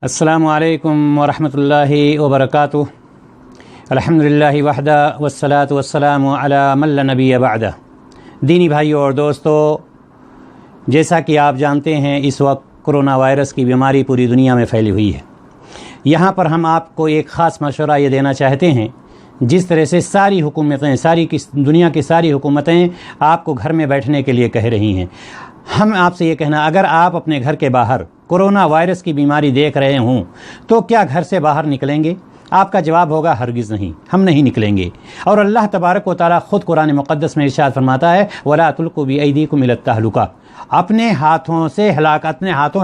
अस्सलामु अलैकुम वरहमतुल्लाहि वबरकातुह। अल्हम्दुलिल्लाहि वहदा वस्सलातु वस्सलामु अला मन ला नबिय्य बअदा। दीनी भाइयों और दोस्तों, जैसा कि आप जानते हैं इस वक्त कोरोना वायरस की बीमारी पूरी दुनिया में फैली हुई है। यहाँ पर हम आपको एक ख़ास मशवरा ये देना चाहते हैं, जिस तरह से सारी हुकूमतें दुनिया की सारी हुकूमतें आपको घर में बैठने के लिए कह रही हैं, हम आपसे ये कहना, अगर आप अपने घर के बाहर कोरोना वायरस की बीमारी देख रहे हों तो क्या घर से बाहर निकलेंगे? आपका जवाब होगा हरगिज़ नहीं, हम नहीं निकलेंगे। और अल्लाह तबारक व तआला ख़ुद कुरान मुक़द्दस में इरशाद फरमाता है, वला तुल्क़ू बिअयदीकुम इला तहलुका, अपने हाथों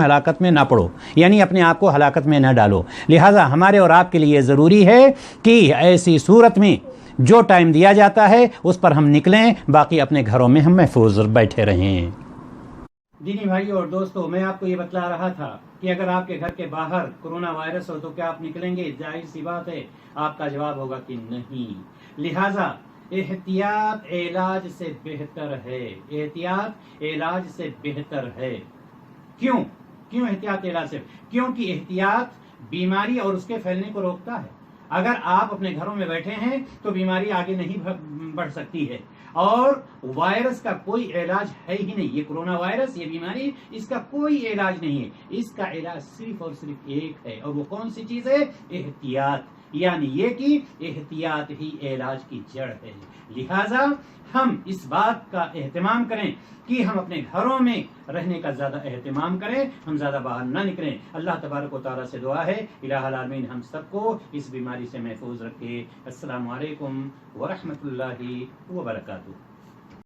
हलाकत में ना पड़ो, यानी अपने आप को हलाकत में न डालो। लिहाजा हमारे और आपके लिए ज़रूरी है कि ऐसी सूरत में जो टाइम दिया जाता है उस पर हम निकलें, बाकी अपने घरों में हम महफूज बैठे रहें। दीनी भाइयों और दोस्तों, मैं आपको ये बतला रहा था कि अगर आपके घर के बाहर कोरोना वायरस हो तो क्या आप निकलेंगे? जाहिर सी बात है, आपका जवाब होगा कि नहीं। लिहाजा एहतियात इलाज से बेहतर है, एहतियात इलाज से बेहतर है। क्यों एहतियात इलाज से? क्योंकि एहतियात बीमारी और उसके फैलने को रोकता है। अगर आप अपने घरों में बैठे हैं तो बीमारी आगे नहीं बढ़ सकती है, और वायरस का कोई इलाज है ही नहीं। ये कोरोना वायरस, ये बीमारी, इसका कोई इलाज नहीं है। इसका इलाज सिर्फ और सिर्फ एक है, और वो कौन सी चीज है? एहतियात। यानी ये कि एहतियात ही इलाज की जड़ है। लिहाजा हम इस बात का एहतमाम करें कि हम अपने घरों में रहने का ज्यादा एहतमाम करें, हम ज्यादा बाहर ना निकलें। अल्लाह तबारक व तआला से दुआ है, इलाहुल आलमीन हम सबको इस बीमारी से महफूज रखे। अस्सलामु अलैकुम व रहमतुल्लाहि व बरकातुहू।